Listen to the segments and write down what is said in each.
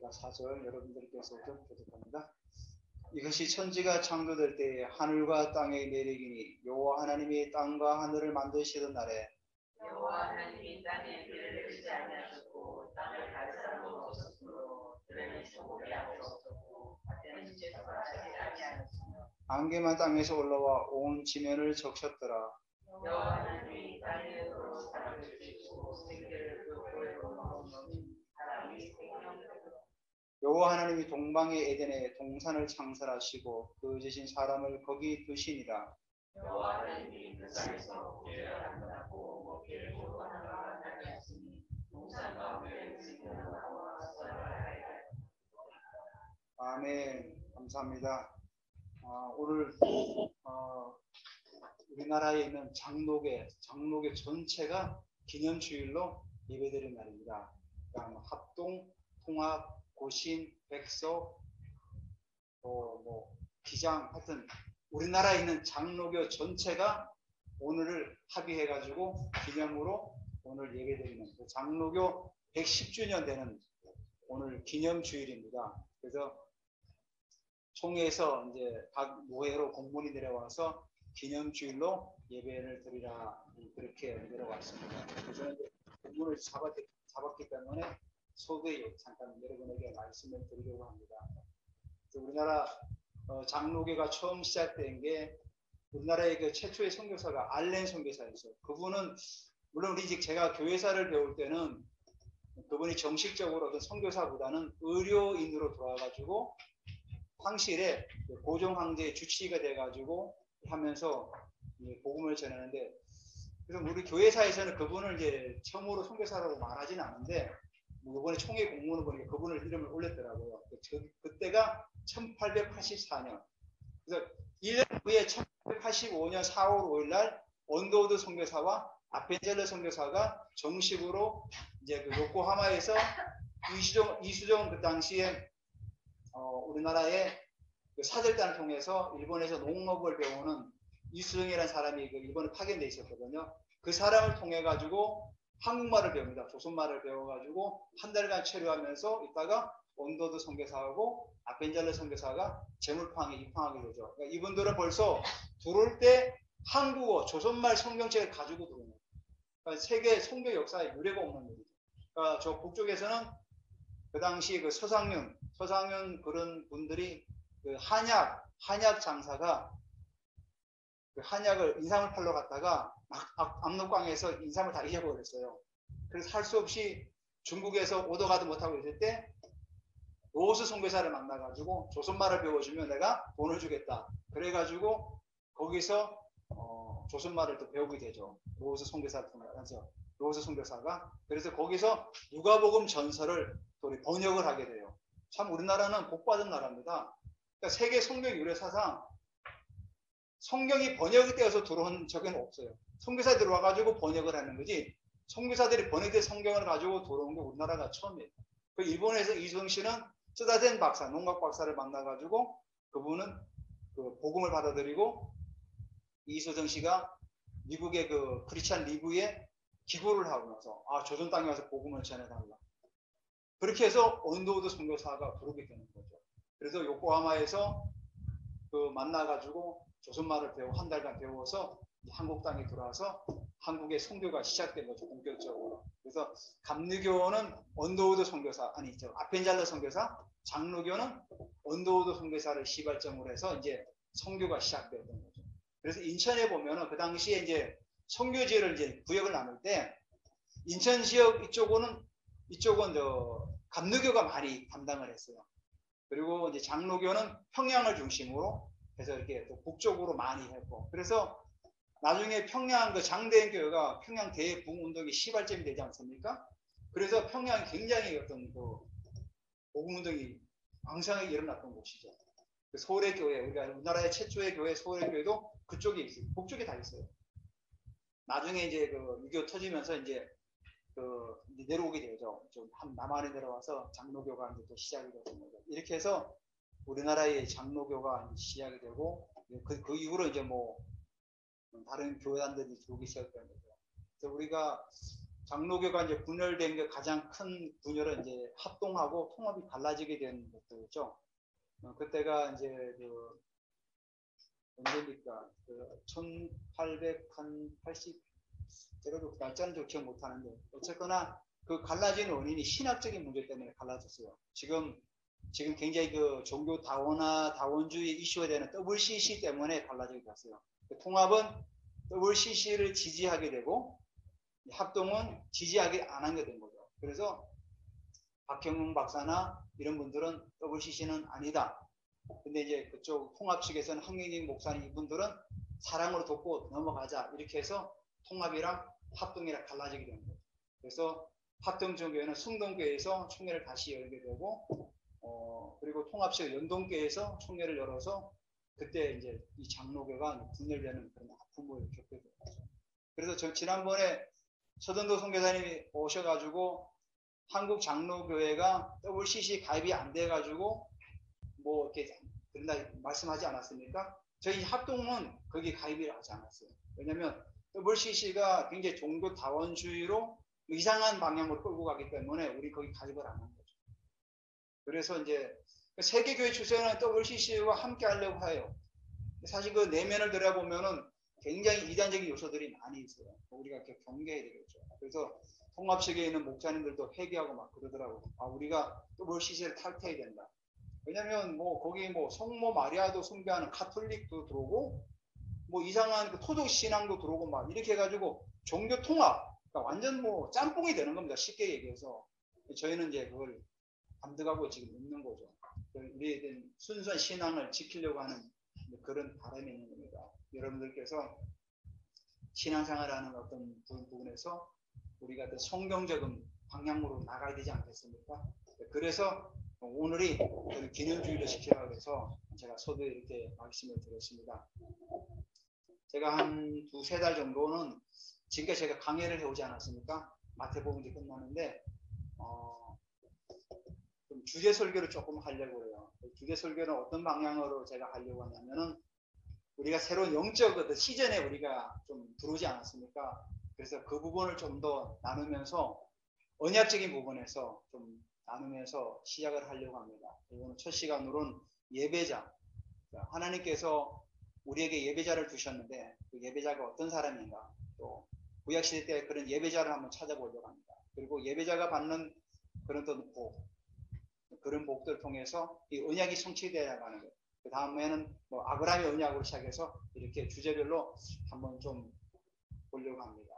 4절 여러분들께서 좀 교독합니다. 이것이 천지가 창조될 때에 하늘과 땅의 내리기니 여호와 하나님이 땅과 하늘을 만드시던 날에 여호와 하나님이 땅에 비를 내리지 아니하셨고 땅을 갈 사람도 없었으므로 들에는 소금이 없었고 밭에는 채소가 자라지 아니하였으며 안개만 땅에서 올라와 온 지면을 적셨더라. 여호와 하나님이 땅에 도로 사람을 주시고 생기를 그 고래로 넣으니 사람이 생명되더라. 여호와 하나님이 동방의 에덴에 동산을 창설하시고 그 지신 사람을 거기 두시니라. 여호와 하나님이 그 땅에서 고기를 아름답고 먹기를 좋아하는 바가 아니었으니 동산과 그의 지면을 나와 썰어야. 아멘. 감사합니다. 오늘 우리나라에 있는 장로교 전체가 기념주일로 예배드리는 날입니다. 그러니까 합동, 통합, 고신, 백서, 기장, 하여튼 우리나라에 있는 장로교 전체가 오늘을 합의해가지고 기념으로 오늘 예배드리는 장로교 110주년 되는 오늘 기념주일입니다. 그래서 총회에서 이제 각 모회로 공문이 내려와서 기념주일로 예배를 드리라 그렇게 내려왔습니다. 그래서 이제 공문을 잡았기 때문에 소개에 잠깐 여러분에게 말씀을 드리려고 합니다. 우리나라 장로교가 처음 시작된 게 우리나라의 그 최초의 선교사가 알렌 선교사였어요. 그분은 물론 우리 제가 교회사를 배울 때는 그분이 정식적으로 어떤 선교사보다는 의료인으로 돌아가지고 황실에 고종 황제의 주치의가 돼가지고 하면서 복음을 전하는데, 그래서 우리 교회사에서는 그분을 이제 처음으로 선교사라고 말하지는 않은데 이번에 총회 공문을 보니까 그분을 이름을 올렸더라고요. 그때가 1884년. 그래서 1년 후에 1885년 4월 5일 날 언더우드 선교사와 아펜젤러 선교사가 정식으로 이제 그 요코하마에서 이수정 그 당시에 우리나라의 그 사절단을 통해서 일본에서 농업을 배우는 이수정이라는 사람이 그 일본에 파견돼 있었거든요. 그 사람을 통해 가지고 한국말을 배웁니다. 조선말을 배워가지고 한 달간 체류하면서 있다가 언더우드 선교사하고 아펜젤러 선교사가 제물포항에 입항하게 되죠. 그러니까 이분들은 벌써 들어올 때 한국어, 조선말 성경책을 가지고 들어오는 거예요. 그러니까 세계 선교 역사에 유례가 없는 일이죠. 그러니까 저 북쪽에서는 그 당시 그 서상윤 그런 분들이 그 한약 장사가 그 한약을 인삼을 팔러 갔다가 압록강에서 인삼을 다 잊어버렸어요. 그래서 할 수 없이 중국에서 오도 가도 못하고 있을 때 로스 선교사를 만나가지고 조선말을 배워주면 내가 돈을 주겠다. 그래가지고 거기서 조선말을 또 배우게 되죠. 로스 선교사를 통해서 로스 선교사가. 그래서 거기서 누가복음 전설을 또 번역을 하게 돼요. 참 우리나라는 복받은 나라입니다. 그러니까 세계 성경 유래사상 성경이 번역이 되어서 들어온 적은 없어요. 선교사 들어와가지고 번역을 하는 거지, 선교사들이 번역된 성경을 가지고 들어온 게 우리나라가 처음이에요. 그 일본에서 이수정 씨는 쓰다젠 박사, 농학 박사를 만나가지고 그분은 그 복음을 받아들이고 이수정 씨가 미국의 그 크리스찬 리그에 기고를 하고 나서 조선 땅에 와서 복음을 전해달라. 그렇게 해서 언더우드 선교사가 부르게 되는 거죠. 그래서 요코하마에서 그 만나가지고 조선말을 배우고 한 달간 배워서 한국 땅에 들어와서 한국의 선교가 시작된 거죠, 본격적으로. 그래서 감리교는 언더우드 선교사, 아펜젤러 선교사, 장로교는 언더우드 선교사를 시발점으로 해서 이제 선교가 시작되었던 거죠. 그래서 인천에 보면은 그 당시에 이제 선교지를 이제 구역을 나눌 때 인천 지역 이쪽은 감리교가 많이 담당을 했어요. 그리고 이제 장로교는 평양을 중심으로 해서 이렇게 또 북쪽으로 많이 했고, 그래서 나중에 평양 그 장대인 교회가 평양 대북운동이 시발점이 되지 않습니까? 그래서 평양이 굉장히 어떤 그 복음운동이 왕성하게 일어났던 곳이죠. 그 서울의 교회, 우리나라의 최초의 교회 서울의 교회도 그쪽에 있어요. 북쪽에 다 있어요. 나중에 이제 그 6.25 터지면서 이제 그 내려오게 되죠. 좀 남한에 내려와서 장로교가 이제 또 시작이 되는 거죠. 이렇게 해서 우리나라의 장로교가 시작이 되고 그 이후로 이제 뭐 다른 교단들이 들어오기 시작된 거죠. 그래서 우리가 장로교가 이제 분열된 게 가장 큰 분열은 이제 합동하고 통합이 갈라지게 된 것들이죠. 그때가 이제 그 언제입니까? 그 1880 제가 그 날짜는 좀 기억 못하는데 어쨌거나 그 갈라진 원인이 신학적인 문제 때문에 갈라졌어요. 지금 굉장히 그 종교 다원주의 이슈가 되는 WCC 때문에 갈라지게 됐어요. 그 통합은 WCC를 지지하게 되고 합동은 지지하게 안 하게 된 거죠. 그래서 박형웅 박사나 이런 분들은 WCC는 아니다. 근데 이제 그쪽 통합 측에서는 황경진 목사님 이분들은 사랑으로 돕고 넘어가자 이렇게 해서 통합이랑 합동이랑 갈라지게 됩니다. 그래서 합동종교회는 승동교회에서 총회를 다시 열게 되고 그리고 통합 측 연동교회에서 총회를 열어서 그때 이제 이 장로교가 분열되는 그런 아픔을 겪게 됐죠. 그래서 저 지난번에 서든도 선교사님이 오셔가지고 한국 장로교회가 WCC 가입이 안 돼가지고 뭐 이렇게 그런다 말씀하지 않았습니까? 저희 합동은 거기 가입이 하지 않았어요. 왜냐하면 WCC가 굉장히 종교 다원주의로 이상한 방향으로 끌고 가기 때문에 우리 거기 가입을 안 한 거죠. 그래서 이제 세계교회 추세는 WCC와 함께 하려고 해요. 사실 그 내면을 들여다보면은 굉장히 이단적인 요소들이 많이 있어요. 우리가 이렇게 경계해야 되겠죠. 그래서 통합 측에 있는 목사님들도 회개하고 막 그러더라고요. 아, 우리가 WCC를 탈퇴해야 된다. 왜냐면 뭐 거기 뭐 성모 마리아도 숭배하는 카톨릭도 들어오고 뭐 이상한 그 토속 신앙도 들어오고 막 이렇게 해가지고 종교 통합 그러니까 완전 뭐 짬뽕이 되는 겁니다. 쉽게 얘기해서 저희는 이제 그걸 감독하고 지금 있는 거죠. 우리에 대한 순수한 신앙을 지키려고 하는 그런 바람이 있는 겁니다. 여러분들께서 신앙생활하는 어떤 부분에서 우리가 어떤 성경적인 방향으로 나가야 되지 않겠습니까? 그래서 오늘이 기념주의를 지키라고 해서 제가 서두에 이렇게 말씀을 드렸습니다. 제가 한 두세 달 정도는 지금까지 제가 강의를 해오지 않았습니까? 마태복음이 끝나는데 좀 주제 설교를 조금 하려고 해요. 주제 설교는 어떤 방향으로 제가 하려고 하냐면은 우리가 새로운 영적 시즌에 우리가 좀 들어오지 않았습니까? 그래서 그 부분을 좀 더 나누면서 언약적인 부분에서 좀 나누면서 시작을 하려고 합니다. 이거는 첫 시간으로는 예배자. 하나님께서 우리에게 예배자를 주셨는데 그 예배자가 어떤 사람인가? 또 구약시대 때 그런 예배자를 한번 찾아보려고 합니다. 그리고 예배자가 받는 그런 어떤 복, 그런 복들을 통해서 이 언약이 성취되어 가는 거예요. 그 다음에는 뭐 아브라함의 언약으로 시작해서 이렇게 주제별로 한번 좀 보려고 합니다.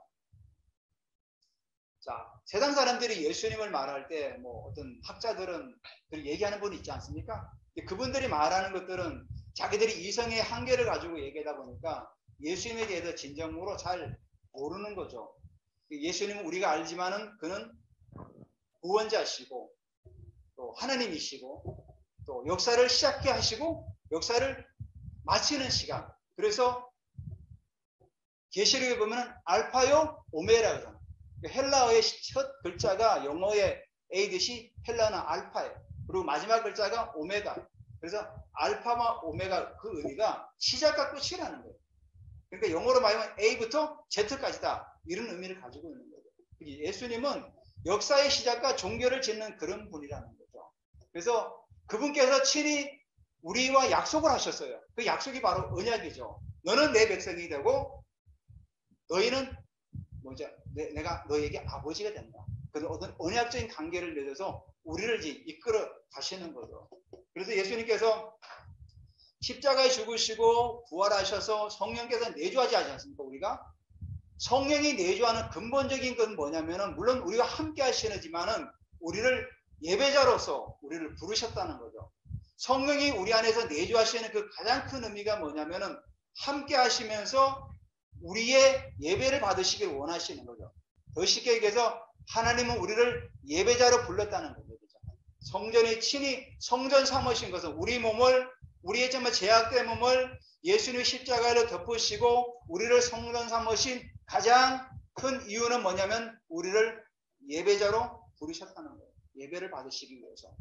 자, 세상 사람들이 예수님을 말할 때 뭐 어떤 학자들은 얘기하는 분이 있지 않습니까? 그분들이 말하는 것들은 자기들이 이성의 한계를 가지고 얘기하다 보니까 예수님에 대해서 진정으로 잘 모르는 거죠. 예수님은 우리가 알지만은 그는 구원자시고 또 하나님이시고 또 역사를 시작해 하시고 역사를 마치는 시간. 그래서 계시록에 보면 알파요 오메라가 잖아요. 헬라어의 첫 글자가 영어의 A듯이 헬라어는 알파예요. 그리고 마지막 글자가 오메가. 그래서 알파와 오메가 그 의미가 시작과 끝이라는 거예요. 그러니까 영어로 말하면 A부터 Z까지다. 이런 의미를 가지고 있는 거죠. 예수님은 역사의 시작과 종교를 짓는 그런 분이라는 거죠. 그래서 그분께서 친히 우리와 약속을 하셨어요. 그 약속이 바로 언약이죠. 너는 내 백성이 되고 너희는 뭐죠? 내가 너에게 아버지가 된다. 그래서 어떤 언약적인 관계를 맺어서 우리를 이끌어 가시는 거죠. 그래서 예수님께서 십자가에 죽으시고 부활하셔서 성령께서 내주하지 않습니까? 우리가 성령이 내주하는 근본적인 건 뭐냐면은 물론 우리가 함께 하시지만은 우리를 예배자로서 우리를 부르셨다는 거죠. 성령이 우리 안에서 내주하시는 그 가장 큰 의미가 뭐냐면은 함께 하시면서 우리의 예배를 받으시길 원하시는 거죠. 더 쉽게 얘기해서 하나님은 우리를 예배자로 불렀다는 거죠. 성전이 친히 성전 삼으신 것은 우리 몸을 우리의 정말 제약된 몸을 예수님의 십자가로 덮으시고 우리를 성전 삼으신 가장 큰 이유는 뭐냐면 우리를 예배자로 부르셨다는 거예요. 예배를 받으시기 위해서.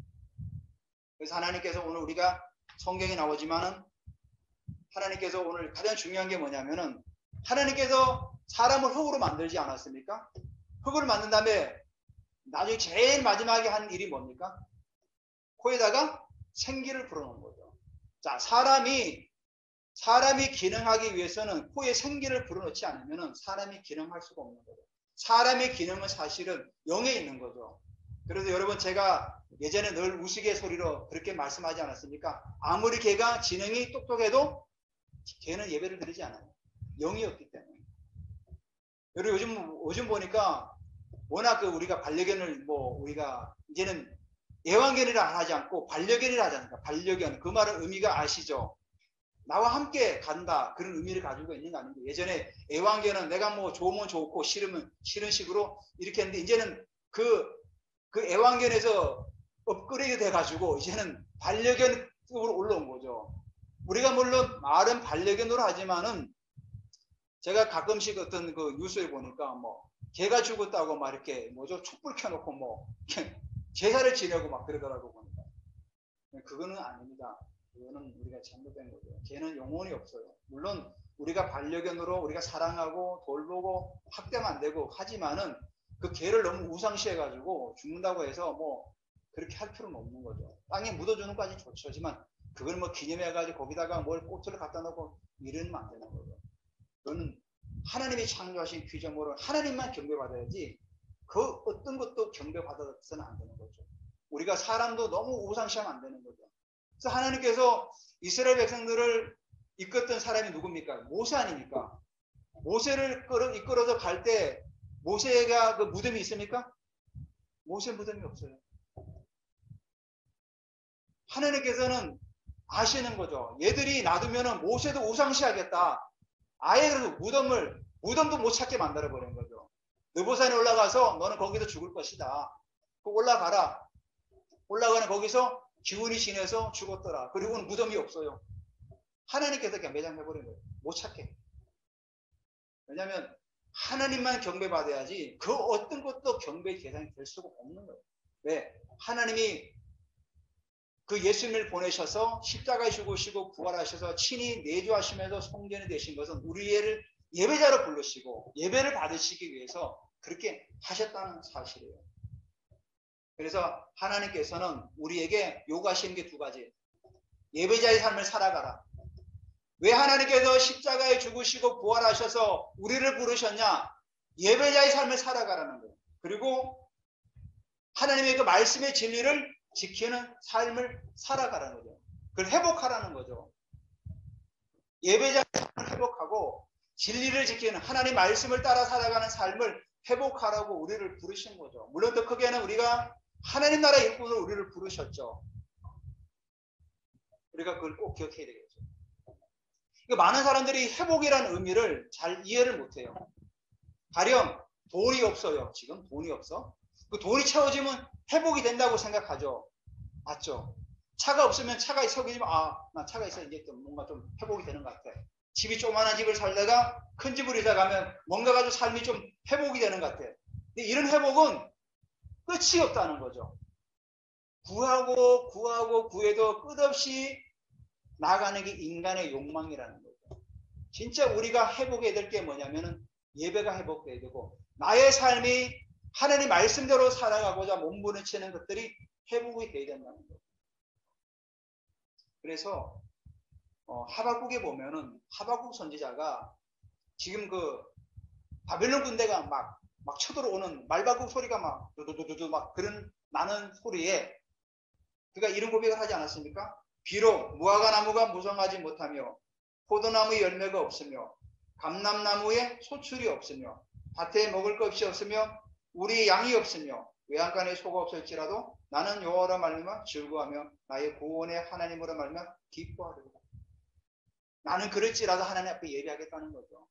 그래서 하나님께서 오늘 우리가 성경에 나오지만은 하나님께서 오늘 가장 중요한 게 뭐냐면은 하나님께서 사람을 흙으로 만들지 않았습니까? 흙을 만든 다음에 나중에 제일 마지막에 한 일이 뭡니까? 코에다가 생기를 불어넣은 거죠. 자, 사람이 기능하기 위해서는 코에 생기를 불어넣지 않으면 사람이 기능할 수가 없는 거죠. 사람의 기능은 사실은 영에 있는 거죠. 그래서 여러분, 제가 예전에 늘 우스갯소리로 그렇게 말씀하지 않았습니까? 아무리 걔가 지능이 똑똑해도 걔는 예배를 드리지 않아요. 영이 없기 때문에. 그리고 요즘 보니까 워낙 우리가 반려견을 우리가 이제는 애완견이라 하지 않고 반려견이라 하지 않습니까? 반려견. 그 말은 의미가 아시죠? 나와 함께 간다. 그런 의미를 가지고 있는 거 아닙니까? 예전에 애완견은 내가 좋으면 좋고 싫으면 싫은 식으로 이렇게 했는데, 이제는 그 애완견에서 업그레이드 돼가지고 이제는 반려견으로 올라온 거죠. 우리가 물론 말은 반려견으로 하지만은, 제가 가끔씩 어떤 그 뉴스에 보니까 개가 죽었다고 막 이렇게 촛불 켜놓고 제사를 지내고 막 그러더라고 보니까. 그거는 아닙니다. 그거는 우리가 잘못된 거죠. 개는 영혼이 없어요. 물론 우리가 반려견으로 우리가 사랑하고 돌보고 학대면 안 되고 하지만은, 그 개를 너무 우상시해가지고 죽는다고 해서 그렇게 할 필요는 없는 거죠. 땅에 묻어주는 까지 좋지만 그걸 기념해가지고 거기다가 꽃을 갖다 놓고 이러면 안 되는 거죠. 그거는 하나님이 창조하신 규정으로 하나님만 경배받아야지 그 어떤 것도 경배받아서는 안 되는 거죠. 우리가 사람도 너무 우상시하면 안 되는 거죠. 그래서 하나님께서 이스라엘 백성들을 이끌었던 사람이 누굽니까? 모세 아닙니까? 모세를 이끌어서 갈 때 모세가 그 무덤이 있습니까? 모세 무덤이 없어요. 하나님께서는 아시는 거죠. 얘들이 놔두면은 모세도 우상시하겠다. 아예 그래서 무덤도 못 찾게 만들어버린 거죠. 느보산에 올라가서 너는 거기서 죽을 것이다. 올라가라. 올라가는 거기서 기운이 지내서 죽었더라. 그리고는 무덤이 없어요. 하나님께서 그냥 매장해버린 거예요. 못 찾게. 왜냐하면 하나님만 경배받아야지 그 어떤 것도 경배의 대상이 될 수가 없는 거예요. 왜? 하나님이 그 예수님을 보내셔서 십자가에 죽으시고 부활하셔서 친히 내주하시면서 성전이 되신 것은 우리를 예배자로 부르시고 예배를 받으시기 위해서 그렇게 하셨다는 사실이에요. 그래서 하나님께서는 우리에게 요구하시는 게 두 가지. 예배자의 삶을 살아가라. 왜 하나님께서 십자가에 죽으시고 부활하셔서 우리를 부르셨냐? 예배자의 삶을 살아가라는 거예요. 그리고 하나님의 그 말씀의 진리를 지키는 삶을 살아가라는 거죠. 그걸 회복하라는 거죠. 예배자의 삶을 회복하고 진리를 지키는 하나님 말씀을 따라 살아가는 삶을 회복하라고 우리를 부르신 거죠. 물론 더 크게는 우리가 하나님 나라의 일꾼으로 우리를 부르셨죠. 우리가 그걸 꼭 기억해야 되겠죠. 많은 사람들이 회복이라는 의미를 잘 이해를 못해요. 가령 돈이 없어요. 지금 돈이 없어. 그 돈이 채워지면 회복이 된다고 생각하죠. 맞죠? 차가 없으면 차가 있어지면 나 차가 있어 이제 좀 뭔가 좀 회복이 되는 것 같아. 집이 조그마한 집을 살다가 큰 집으로 이사 가면 뭔가 가지고 삶이 좀 회복이 되는 것 같아. 근데 이런 회복은 끝이 없다는 거죠. 구해도 끝없이 나가는 게 인간의 욕망이라는 거죠. 진짜 우리가 회복해야 될 게 뭐냐면은 예배가 회복돼야 되고 나의 삶이 하나님 말씀대로 살아가고자 몸부림치는 것들이 회복이 돼야 된다는 거죠. 그래서 하박국에 보면은 하박국 선지자가 지금 그 바벨론 군대가 막 쳐들어오는 말바국 소리가 막 두두두두 막 그런 나는 소리에 그가 이런 고백을 하지 않았습니까? 비록 무화과 나무가 무성하지 못하며 포도나무에 열매가 없으며 감람나무에 소출이 없으며 밭에 먹을 것이 없으며 우리 양이 없으며 외양간에 소가 없을지라도 나는 여호와로 말미암아 즐거워하며 나의 구원의 하나님으로 말미암아 기뻐하리로다. 나는 그럴지라도 하나님 앞에 예배하겠다는 거죠.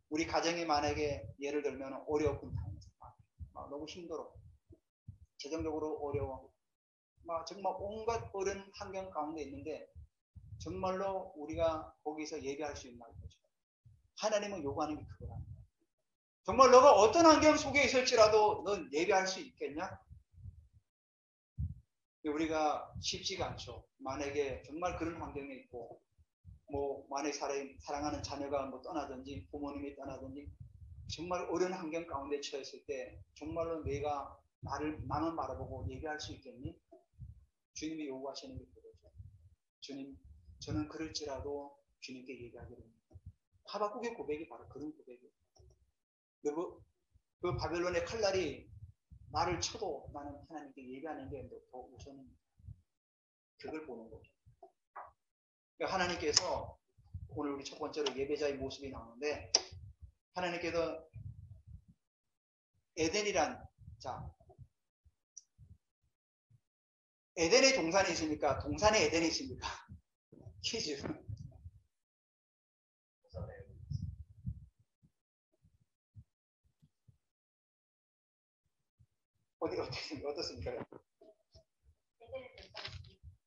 우리 가정이 만약에 예를 들면 어려운 당해서 너무 힘들어. 재정적으로 어려워. 정말 온갖 어려운 환경 가운데 있는데 정말로 우리가 거기서 예배할 수 있는 거죠. 하나님은 요구하는 게 그거랍니다. 정말 너가 어떤 환경 속에 있을지라도 넌 예배할 수 있겠냐? 우리가 쉽지가 않죠. 만약에 정말 그런 환경에 있고 만약에 사랑하는 자녀가 떠나든지 부모님이 떠나든지 정말 어려운 환경 가운데 처했을 때 정말로 내가 나만 바라보고 예배할 수 있겠니? 주님이 요구하시는 게 그거죠. 주님, 저는 그럴지라도 주님께 예배하기를 합니다. 하박국의 고백이 바로 그런 고백이에요. 그 바벨론의 칼날이 나를 쳐도 나는 하나님께 예배하는 게 더 우선입니다. 그걸 보는 거죠. 그러니까 하나님께서 오늘 우리 첫 번째로 예배자의 모습이 나오는데, 하나님께서 에덴이란, 자, 에덴의 동산이 있습니까? 동산에 에덴이 있습니까? 퀴즈. 어떻습니까?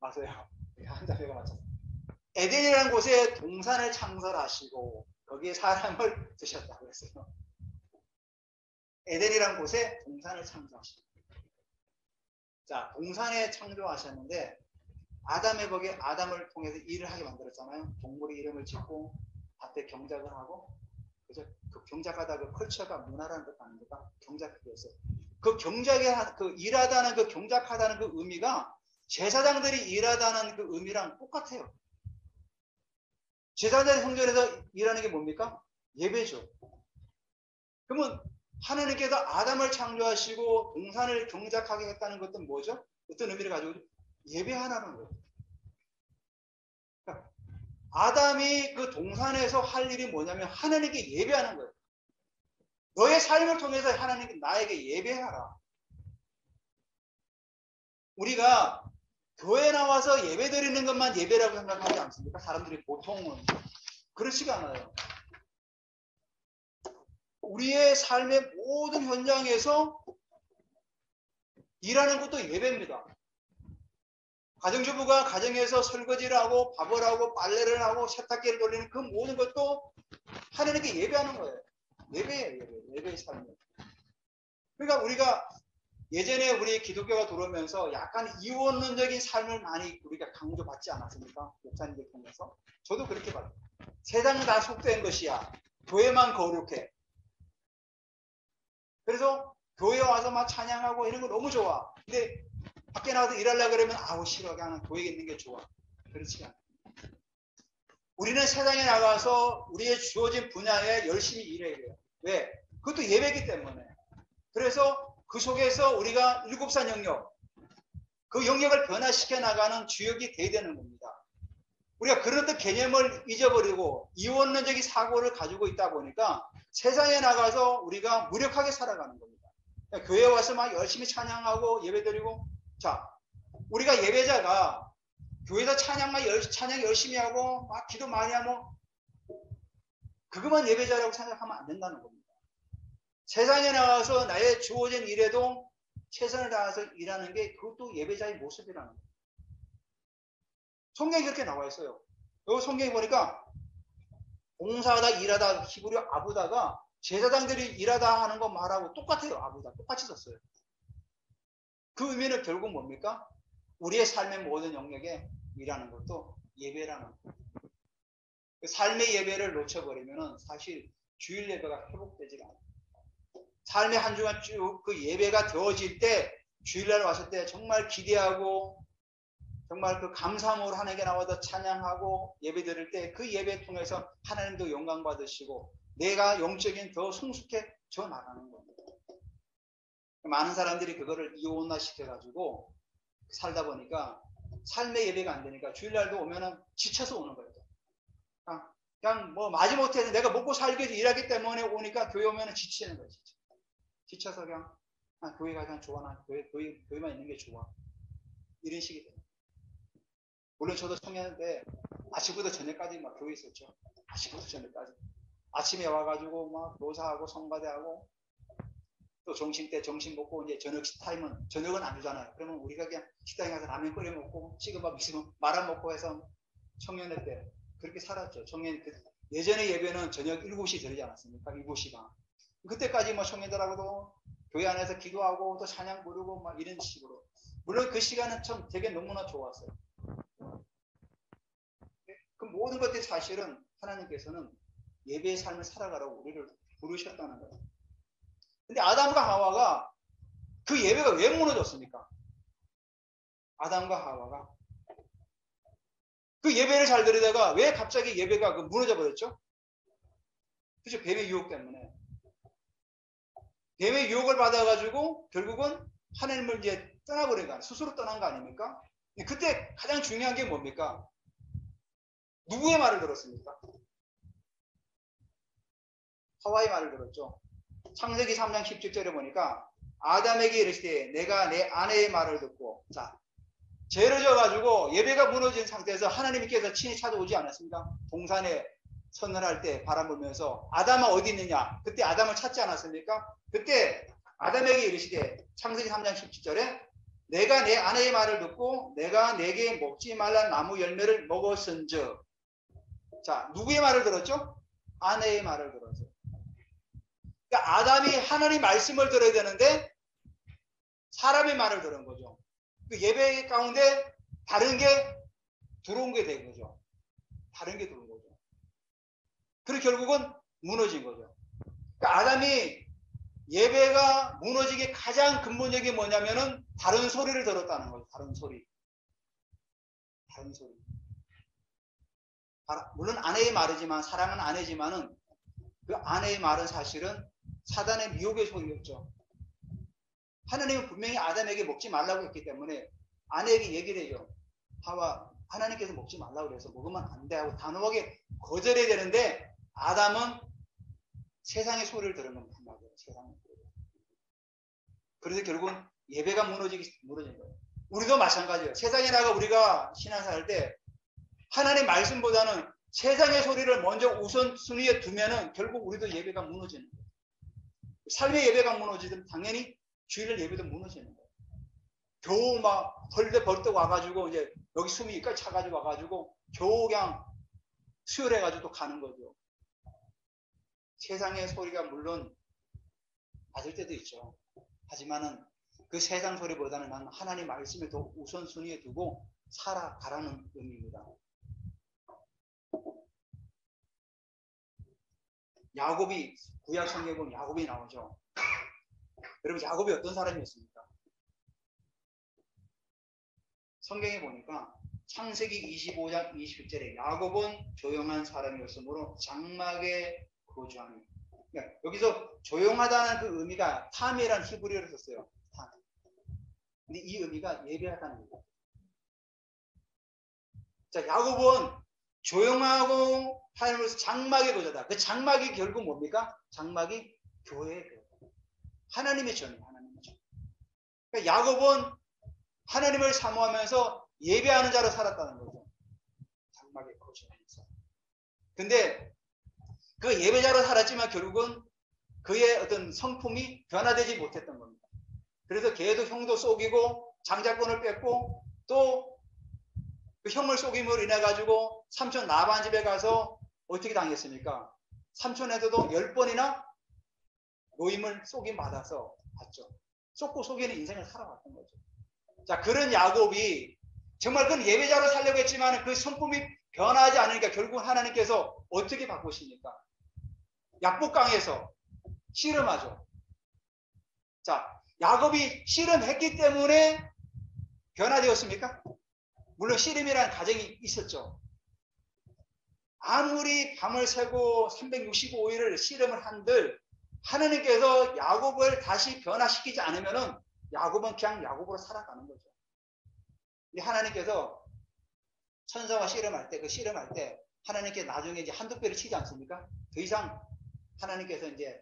맞아요. 한 자매가 맞췄어요. 에덴이라는 곳에 동산을 창설하시고 거기에 사람을 두셨다고 했어요. 에덴이라는 곳에 동산을 창조하시고, 자, 동산에 창조하셨는데 아담의 아담을 통해서 일을 하게 만들었잖아요. 동물의 이름을 짓고 밭에 경작을 하고, 그죠? 그 경작하다 그 컬처가 문화라는 것 아는 거가 경작하겠어요. 그 경작에 그 일하다는 그 경작하다는 그 의미가 제사장들이 일하다는 그 의미랑 똑같아요. 제사장들이 성전에서 일하는 게 뭡니까? 예배죠. 그러면 하나님께서 아담을 창조하시고 동산을 경작하게 했다는 것은 뭐죠? 어떤 의미를 가지고 예배하라는 거예요. 그러니까 아담이 그 동산에서 할 일이 뭐냐면 하나님께 예배하는 거예요. 너의 삶을 통해서 하나님께 나에게 예배하라. 우리가 교회 나와서 예배 드리는 것만 예배라고 생각하지 않습니까? 사람들이 보통은 그렇지가 않아요. 우리의 삶의 모든 현장에서 일하는 것도 예배입니다. 가정주부가 가정에서 설거지를 하고 밥을 하고 빨래를 하고 세탁기를 돌리는 그 모든 것도 하나님께 예배하는 거예요. 예배예요. 예배의 삶이에요. 그러니까 우리가 예전에 우리 기독교가 들어오면서 약간 이원론적인 삶을 많이 우리가 강조받지 않았습니까? 목사님들 통해서. 저도 그렇게 봐요. 세상은 다 속된 것이야. 교회만 거룩해. 그래서 교회 와서 막 찬양하고 이런 거 너무 좋아. 근데 밖에 나가서 일하려고 그러면 아우 싫어. 그냥 교회에 있는 게 좋아. 그렇지 않아요. 우리는 세상에 나가서 우리의 주어진 분야에 열심히 일해야 돼요. 왜? 그것도 예배이기 때문에. 그래서 그 속에서 우리가 일곱산 영역, 그 영역을 변화시켜 나가는 주역이 돼야 되는 겁니다. 우리가 그런 어떤 개념을 잊어버리고 이원론적인 사고를 가지고 있다 보니까 세상에 나가서 우리가 무력하게 살아가는 겁니다. 교회에 와서 막 열심히 찬양하고 예배드리고, 자, 우리가 예배자가 교회에서 찬양 열심히 하고 막 기도 많이 하면 그것만 예배자라고 생각하면 안 된다는 겁니다. 세상에 나와서 나의 주어진 일에도 최선을 다해서 일하는 게 그것도 예배자의 모습이라는 거예요. 성경이 그렇게 나와 있어요. 여기 성경에 보니까 봉사하다 일하다 히브리어 아부다가 제사장들이 일하다 하는 거 말하고 똑같아요. 아부다 똑같이 썼어요. 그 의미는 결국 뭡니까? 우리의 삶의 모든 영역에 일하는 것도 예배라는 거예요. 삶의 예배를 놓쳐버리면 사실 주일 예배가 회복되지가 않아요. 삶의 한 주간 쭉 그 예배가 되어질 때, 주일날 왔을 때 정말 기대하고 정말 그 감사함으로 하나님께 나와서 찬양하고 예배 드릴 때 그 예배 통해서 하나님도 영광 받으시고 내가 영적인 더 성숙해져 나가는 겁니다. 많은 사람들이 그거를 이혼화 시켜가지고 살다 보니까 삶의 예배가 안 되니까 주일날도 오면은 지쳐서 오는 거예요. 그냥 뭐 마지못해서 내가 먹고 살기 위해서 일하기 때문에 오니까 교회 오면은 지치는 거예요. 지쳐서 그냥 교회가 그냥 좋아. 나 교회만 있는 게 좋아. 이런 식이 돼요. 물론 저도 청년 때 아침부터 저녁까지 막 교회 있었죠. 아침부터 저녁까지. 아침에 와가지고 막 노사하고 성가대하고 또 점심 때 점심 먹고 이제 저녁 타임은 저녁은 안 주잖아요. 그러면 우리가 그냥 식당에 가서 라면 끓여 먹고 찍어밥 있으면 말아 먹고 해서 청년회 때 그렇게 살았죠. 예전에 예배는 저녁 7시 드리지 않았습니까? 7시간. 그때까지 뭐 청년들하고도 교회 안에서 기도하고 또 찬양 부르고 막 이런 식으로. 물론 그 시간은 참 되게 너무나 좋았어요. 그 모든 것들이 사실은 하나님께서는 예배의 삶을 살아가라고 우리를 부르셨다는 거예요. 근데 아담과 하와가 그 예배가 왜 무너졌습니까? 아담과 하와가 그 예배를 잘 드리다가 왜 갑자기 예배가 무너져 버렸죠? 그죠? 뱀의 유혹 때문에. 뱀의 유혹을 받아가지고 결국은 하나님을 이제 떠나버린 거 아니에요. 스스로 떠난 거 아닙니까? 그때 가장 중요한 게 뭡니까? 누구의 말을 들었습니까? 하와의 말을 들었죠. 창세기 3장 17절에 보니까 아담에게 이르시되 내가 내 아내의 말을 듣고, 자, 죄를 져가지고 예배가 무너진 상태에서 하나님께서 친히 찾아오지 않았습니까? 동산에 선언할 때 바람 불면서 아담아 어디 있느냐? 그때 아담을 찾지 않았습니까? 그때 아담에게 이르시되 창세기 3장 17절에 내가 내 아내의 말을 듣고 내가 내게 먹지 말란 나무 열매를 먹었은즉, 자, 누구의 말을 들었죠? 아내의 말을 들었죠. 그러니까 아담이 하나님 말씀을 들어야 되는데 사람의 말을 들은 거죠. 그 예배 가운데 다른 게 들어온 게 된 거죠. 다른 게 들어온 거죠. 그리고 결국은 무너진 거죠. 그러니까 아담이 예배가 무너지기 가장 근본적인 게 뭐냐면은 다른 소리를 들었다는 거죠. 다른 소리. 다른 소리. 물론 아내의 말이지만, 사랑은 아내지만은 그 아내의 말은 사실은 사단의 미혹의 소리였죠. 하나님은 분명히 아담에게 먹지 말라고 했기 때문에 아내에게 얘기를 해요. 하와, 하나님께서 먹지 말라고 그래서 먹으면 안 돼 하고 단호하게 거절해야 되는데 아담은 세상의 소리를 들은 겁니다. 세상의 소리. 그래서 결국은 예배가 무너진 거예요. 우리도 마찬가지예요. 세상에 나가 우리가 신앙생활 할 때 하나님의 말씀보다는 세상의 소리를 먼저 우선순위에 두면은 결국 우리도 예배가 무너지는 거예요. 삶의 예배가 무너지든 당연히 주일날 예배도 무너지는 거예요. 겨우 막 벌떡 와가지고 이제 여기 숨이 여기까지 차가지고 와가지고 겨우 그냥 수혈해가지고 또 가는 거죠. 세상의 소리가 물론 맞을 때도 있죠. 하지만은 그 세상 소리보다는 나는 하나님 말씀을 더 우선순위에 두고 살아가라는 의미입니다. 야곱이, 구약 성경에 보면 야곱이 나오죠. 여러분, 야곱이 어떤 사람이었습니까? 성경에 보니까 창세기 25장 20절에 야곱은 조용한 사람이었으므로 장막에 거주하니. 그러니까 여기서 조용하다는 그 의미가 탐이라는 히브리어를 썼어요. 탐. 근데 이 의미가 예배하다는 거예요. 자, 야곱은 조용하고 하나님으로서 장막의 거주다. 그 장막이 결국 뭡니까? 장막이 교회예요. 하나님의 전이에요. 하나님의 전. 그러니까 야곱은 하나님을 사모하면서 예배하는 자로 살았다는 거죠. 장막에 거주하면서. 근데 그 예배자로 살았지만 결국은 그의 어떤 성품이 변화되지 못했던 겁니다. 그래서 걔도 형도 속이고 장자권을 뺏고 또 그 형을 속임으로 인해 가지고 삼촌 라반 집에 가서 어떻게 당했습니까? 삼촌에게도 10번이나 노임을 속임 받아서 봤죠. 속고 속이는 인생을 살아왔던 거죠. 자, 그런 야곱이 정말 그런 예배자로 살려고 했지만 그 성품이 변하지 않으니까 결국 하나님께서 어떻게 바꾸십니까? 약복강에서 씨름하죠. 자, 야곱이 씨름했기 때문에 변화되었습니까? 물론 씨름이라는 과정이 있었죠. 아무리 밤을 새고 365일을 씨름을 한들 하나님께서 야곱을 다시 변화시키지 않으면은 야곱은 그냥 야곱으로 살아가는 거죠. 하나님께서 천사와 씨름할 때, 그 씨름할 때 하나님께 나중에 이제 한두 배를 치지 않습니까? 더 이상 하나님께서 이제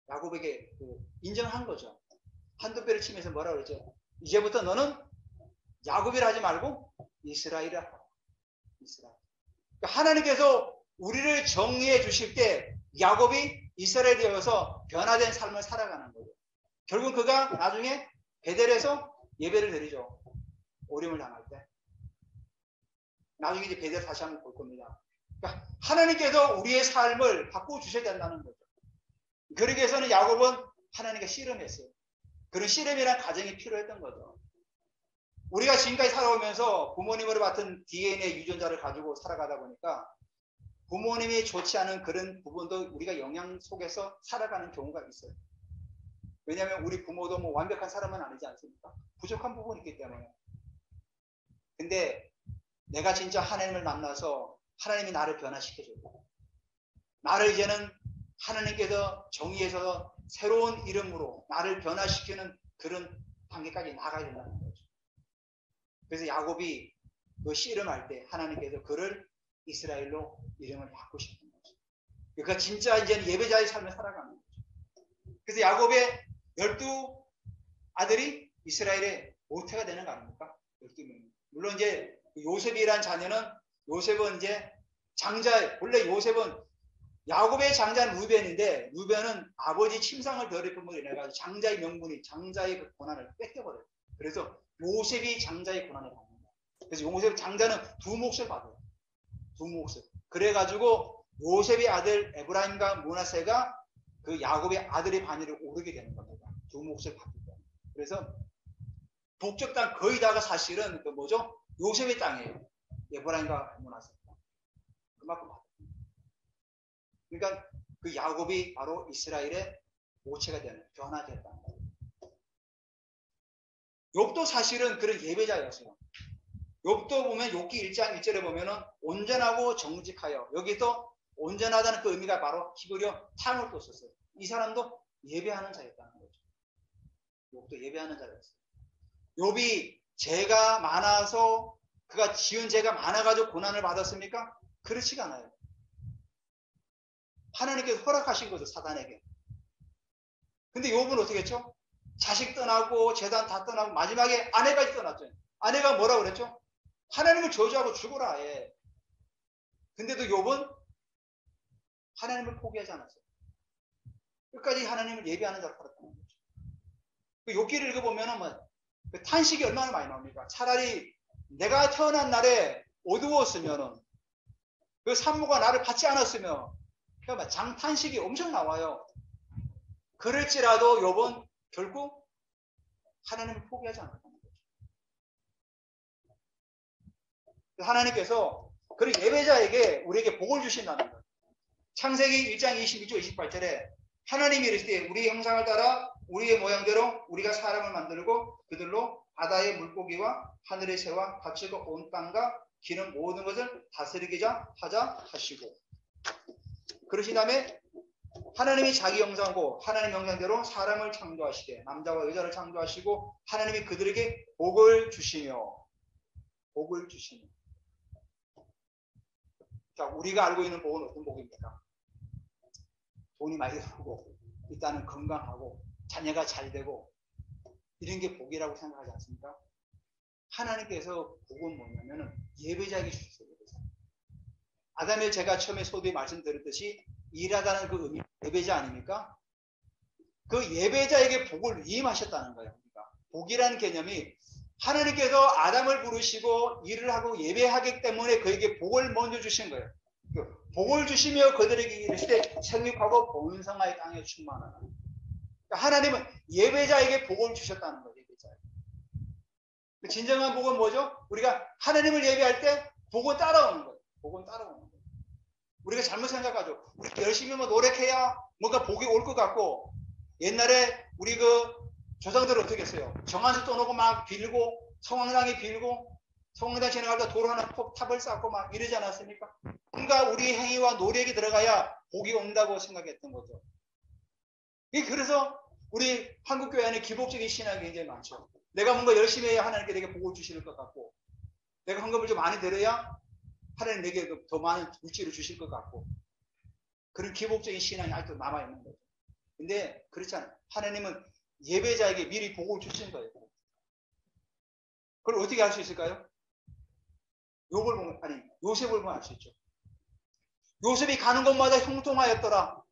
야곱에게 인정한 거죠. 한두 배를 치면서 뭐라고 그랬죠? 이제부터 너는 야곱이라 하지 말고 이스라엘이라. 이스라엘. 그러니까 하나님께서 우리를 정의해 주실 때 야곱이 이스라엘이 되어서 변화된 삶을 살아가는 거죠. 결국 그가 나중에 베델에서 예배를 드리죠. 오림을 당할 때. 나중에 이제 베델 다시 한번 볼 겁니다. 그러니까 하나님께서 우리의 삶을 바꿔주셔야 된다는 거죠. 그러기 위해서는 야곱은 하나님과 씨름했어요. 그런 씨름이란 과정이 필요했던 거죠. 우리가 지금까지 살아오면서 부모님으로 맡은 DNA 유전자를 가지고 살아가다 보니까 부모님이 좋지 않은 그런 부분도 우리가 영향 속에서 살아가는 경우가 있어요. 왜냐하면 우리 부모도 뭐 완벽한 사람은 아니지 않습니까? 부족한 부분이 있기 때문에. 근데 내가 진짜 하나님을 만나서 하나님이 나를 변화시켜줘요. 나를 이제는 하나님께서 정의에서 새로운 이름으로 나를 변화시키는 그런 단계까지 나가야 된다는 거죠. 그래서 야곱이 그 씨름할 때 하나님께서 그를 이스라엘로 이름을 바꾸셨던 거죠. 그러니까 진짜 이제는 예배자의 삶을 살아가는 거죠. 그래서 야곱의 12 아들이 이스라엘의 모태가 되는 거 아닙니까? 12명. 물론 이제 요셉이란 자녀는 요셉은 이제 장자, 원래 요셉은 야곱의 장자는 루벤인데 루벤은 아버지 침상을 더럽힘으로 인해 가지고 장자의 명분이 장자의 그 고난을 뺏겨버려요. 그래서 요셉이 장자의 고난을 받는 거예요. 그래서 요셉 장자는 2몫을 받아요. 2몫을. 그래가지고 요셉의 아들 에브라임과 므낫세가 그 야곱의 아들의 반열에 오르게 되는 겁니다. 2몫을 받기 때문에. 그래서 북쪽 땅 거의 다가 사실은 그 뭐죠? 요셉의 땅이에요. 에브라임과 므낫세. 그만큼 받아요. 그러니까 그 야곱이 바로 이스라엘의 모체가 되는 변화됐다는 거예요. 욥도 사실은 그런 예배자였어요. 욥도 보면 욥기 1장 1절에 보면은 온전하고 정직하여, 여기서 온전하다는 그 의미가 바로 히브리어 탕을 또 썼어요. 이 사람도 예배하는 자였다는 거죠. 욥도 예배하는 자였어요. 욥이 죄가 많아서 그가 지은 죄가 많아가지고 고난을 받았습니까? 그렇지가 않아요. 하나님께서 허락하신 거죠, 사단에게. 근데 욥은 어떻게 했죠? 자식 떠나고 재단 다 떠나고 마지막에 아내까지 떠났죠. 아내가 뭐라고 그랬죠? 하나님을 저주하고 죽어라. 예. 근데도 욥은 하나님을 포기하지 않았어요. 끝까지 하나님을 예배하는 자로 살았다는 거죠. 그 욥기를 읽어보면 뭐 그 탄식이 얼마나 많이 나옵니까? 차라리 내가 태어난 날에 어두웠으면 그 산모가 나를 받지 않았으면 그러니까 장탄식이 엄청 나와요. 그럴지라도 욥은 결국 하나님을 포기하지 않았다는 거죠. 하나님께서 그 예배자에게 우리에게 복을 주신다는 거예요. 창세기 1장 26절 28절에 하나님이 이르시되 우리 형상을 따라 우리의 모양대로 우리가 사람을 만들고 그들로 바다의 물고기와 하늘의 새와 가축과 온 땅과 기는 모든 것을 다스리게 하자 하시고, 그러신 다음에 하나님이 자기 형상고 하나님 형상대로 사람을 창조하시되 남자와 여자를 창조하시고 하나님이 그들에게 복을 주시며. 자, 우리가 알고 있는 복은 어떤 복입니까? 돈이 많이 들고 일단은 건강하고 자녀가 잘 되고 이런 게 복이라고 생각하지 않습니까? 하나님께서 복은 뭐냐면은 예배자에게 주셨어요. 아담의 제가 처음에 소두에 말씀드렸듯이 일하다는 그 의미 예배자 아닙니까? 그 예배자에게 복을 위임하셨다는 거예요. 그러니까 복이라는 개념이 하나님께서 아담을 부르시고 일을 하고 예배하기 때문에 그에게 복을 먼저 주신 거예요. 복을 주시며 그들에게 이르시되 생육하고 번성하여 땅에 충만하라. 그러니까 하나님은 예배자에게 복을 주셨다는 거예요. 예배자에게. 진정한 복은 뭐죠? 우리가 하나님을 예배할 때 복은 따라오는 거예요. 복은 따라오는 거예요. 우리가 잘못 생각하죠. 우리 열심히 노력해야 뭔가 복이 올 것 같고, 옛날에 우리 그 조상들은 어떻게 했어요? 정한수 떠놓고 막 빌고 성황당에 빌고 성황당 지나갈 때 도로 하나 탑을 쌓고 막 이러지 않았습니까? 뭔가 우리 행위와 노력이 들어가야 복이 온다고 생각했던 거죠. 그래서 우리 한국교회 안에 기복적인 신앙이 굉장히 많죠. 내가 뭔가 열심히 해야 하나님께 내게 복을 주실 것 같고, 내가 헌금을 좀 많이 드려야 하나님 내게 더 많은 물질을 주실 것 같고, 그런 기복적인 신앙이 아직도 남아있는 거죠. 근데 그렇지 않아요. 하나님은 예배자에게 미리 복을 주신 거예요. 그걸 어떻게 알 수 있을까요? 요셉을 보면 알 수 있죠. 요셉이 가는 곳마다 형통하였더라.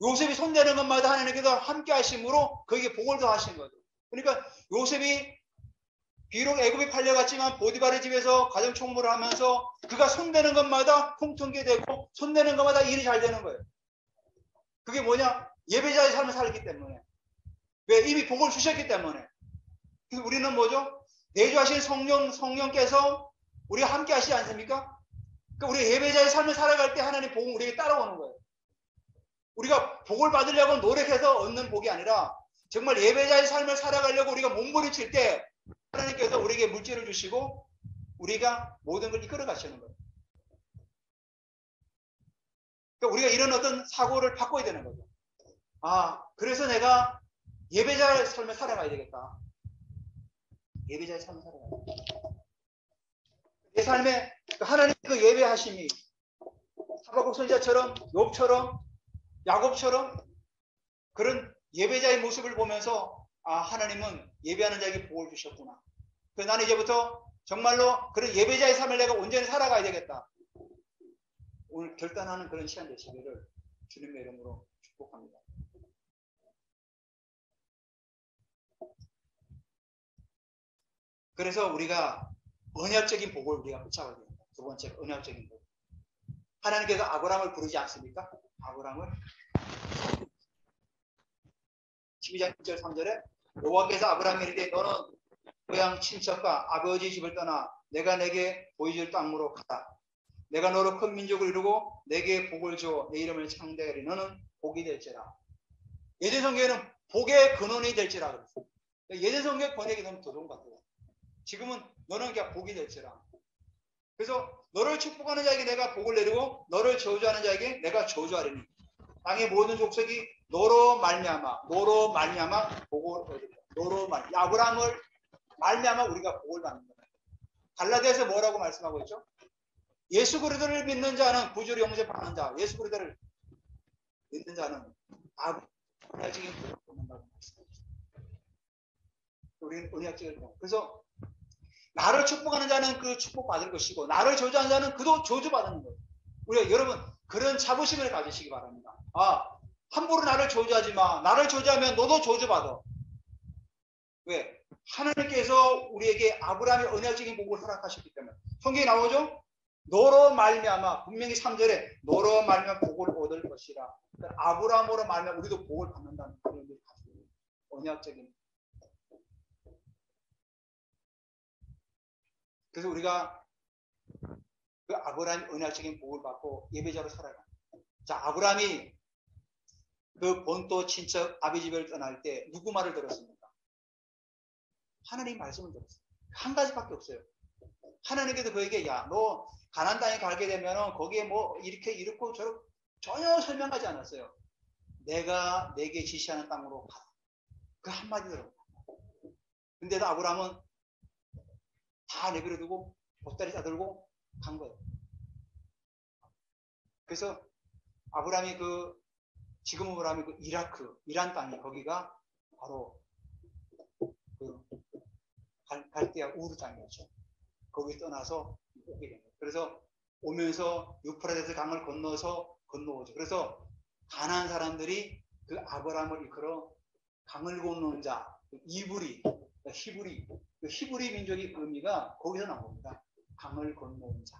요셉이 손대는 것마다 하나님께서 함께 하심으로 그에게 복을 더하신 거죠. 그러니까 요셉이 비록 애굽에 팔려갔지만 보디발의 집에서 가정총무를 하면서 그가 손대는 것마다 통통게 되고 손대는 것마다 일이 잘 되는 거예요. 그게 뭐냐? 예배자의 삶을 살기 때문에. 왜? 이미 복을 주셨기 때문에. 그래서 우리는 뭐죠? 내주하신 성령께서 우리가 함께 하시지 않습니까? 그러니까 우리 예배자의 삶을 살아갈 때 하나님 복은 우리에게 따라오는 거예요. 우리가 복을 받으려고 노력해서 얻는 복이 아니라 정말 예배자의 삶을 살아가려고 우리가 몸부림칠 때 하나님께서 우리에게 물질을 주시고 우리가 모든 걸 이끌어 가시는 거예요. 그러니까 우리가 이런 어떤 사고를 바꿔야 되는 거죠. 아, 그래서 내가 예배자의 삶을 살아가야 되겠다. 예배자의 삶을 살아가야 되겠다. 내 삶에 하나님 그 예배하심이 하박국 선지자처럼 욥처럼 야곱처럼 그런 예배자의 모습을 보면서 아, 하나님은 예배하는 자에게 복을 주셨구나. 그래서 나는 이제부터 정말로 그런 예배자의 삶을 내가 온전히 살아가야 되겠다. 오늘 결단하는 그런 시간 되시기를 주님의 이름으로 축복합니다. 그래서 우리가 언약적인 복을 우리가 붙잡아야 됩니다. 두 번째, 언약적인 복. 하나님께서 아브라함을 부르지 않습니까? 아브라함을 12장 1절 3절에 여호와께서 아브라함에게 이르되 너는 고향 친척과 아버지 집을 떠나 내가 내게 보여줄 땅으로 가라. 내가 너로 큰 민족을 이루고 내게 복을 주어 내 이름을 창대하리. 너는 복이 될지라. 예전 성경에는 복의 근원이 될지라 그랬어요. 예전 성경 번역이 너무 더 좋은 것 같아요. 지금은 너는 그냥 복이 될지라. 그래서 너를 축복하는 자에게 내가 복을 내리고 너를 저주하는 자에게 내가 저주하리니 땅의 모든 족속이 너로 말미암아 복을 얻으리라. 너로 말미암아 아브라함을 말미암아 우리가 복을 받는 거예요. 갈라디아서 뭐라고 말씀하고 있죠? 예수 그리스도를 믿는 자는 구주를 용서받는 자, 예수 그리스도를 믿는 자는 언약적인 복을 받는다고 말씀하셨어요. 우리는 언약적인 복. 그래서 나를 축복하는 자는 그 축복받을 것이고 나를 저주하는 자는 그도 저주받는 거예요. 우리가 여러분 그런 자부심을 가지시기 바랍니다. 아, 함부로 나를 저주하지 마. 나를 저주하면 너도 저주받아. 왜? 하나님께서 우리에게 아브라함의 언약적인 복을 허락하셨기 때문에. 성경에 나오죠? 너로 말미암아 분명히 3절에 너로 말미암아 복을 얻을 것이라. 아브라함으로 말미암아 우리도 복을 받는다는 그런 의미를 가지고 있는 언약적인. 그래서 우리가 그 아브라함의 언약적인 복을 받고 예배자로 살아가. 자, 아브라함이 그 본토 친척 아비 집을 떠날 때 누구 말을 들었습니까? 하나님 말씀을 들었어요. 한 가지밖에 없어요. 하나님께서 그에게 야, 너 가나안 땅에 가게 되면은 거기에 뭐 이렇고 저렇고 전혀 설명하지 않았어요. 내가 내게 지시하는 땅으로 가라. 그 한마디 들었다. 근데도 아브라함은 다 내버려 두고 보따리 싸들고 간 거예요. 그래서 아브라함이 지금 아브라함이 이란 땅이 거기가 바로 그 갈대아 우르 땅이었죠. 거기 떠나서 오게 된 거예요. 그래서 오면서 유프라데스 강을 건너오죠. 그래서 가나안 사람들이 그 아브라함을 이끌어 강을 건너는 자, 히브리 민족의 의미가 거기서 나온 겁니다. 강을 건너온 자.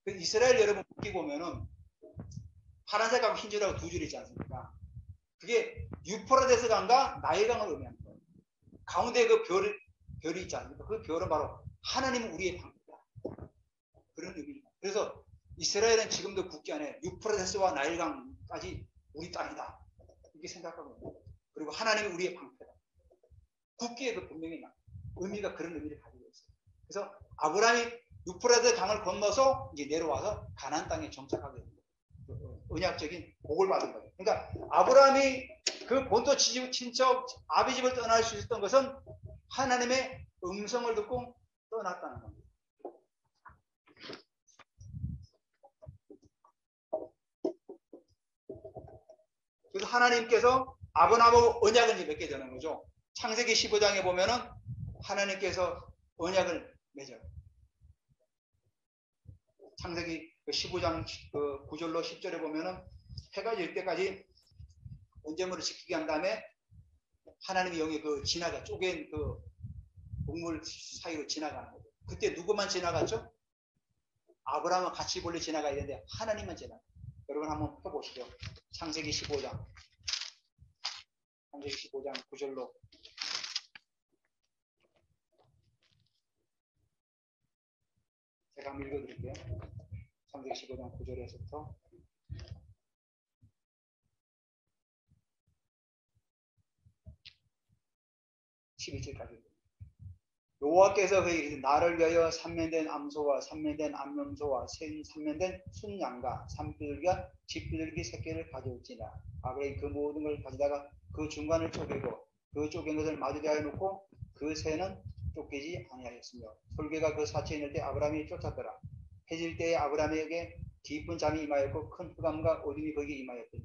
이스라엘 여러분 국기 보면은 파란색하고 흰줄하고 두 줄이지 않습니까? 그게 유프라데스 강과 나일강을 의미하는 거예요. 가운데 그 별이 있지 않습니까? 그 별은 바로 하나님은 우리의 방패다. 그런 의미입니다. 그래서 이스라엘은 지금도 국기 안에 유프라데스와 나일강까지 우리 땅이다. 이렇게 생각하고 있는 거예요. 그리고 하나님이 우리의 방패다. 국기에 그 분명히 의미가 그런 의미를 가지고 있어요. 그래서 아브라함이 유프라데스 강을 건너서 이제 내려와서 가나안 땅에 정착하게 됩니다. 언약적인 복을 받은 거예요. 그러니까 아브라함이 그 본토 친척 아비 집을 떠날 수 있었던 것은 하나님의 음성을 듣고 떠났다는 겁니다. 그래서 하나님께서 아브라함하고 언약을 맺게 되는 거죠. 창세기 15장에 보면은 하나님께서 언약을 맺어요. 창세기 15장 9절로 10절에 보면은 해가 질 때까지 온제물을 지키게 한 다음에 하나님의 영이 지나가 쪼갠 동물 사이로 지나가는 거죠. 그때 누구만 지나갔죠? 아브라함은 같이 멀리 지나가야 되는데 하나님만 지나가. 여러분 한번 펴보시죠. 창세기 15장 9절로 제가 한번 읽어드릴게요. 창세기 15장 9절에서부터 12절까지. 여호와께서 그에게 나를 위하여 삼면된 암소와 삼면된 암염소와 삼면된 순양과 산비둘기와 집비둘기 새끼를 가져올지니라. 아브라함이 그 모든 걸 가져다가 그 중간을 쪼개고 그 쪼갠 것을 마주대하여 놓고 그 새는 쫓기지 아니하였으며 솔개가 그 사체에 있을 때 아브라함이 쫓았더라. 해질 때에 아브라함에게 깊은 잠이 임하였고 큰 흑암과 어둠이 거기에 임하였더니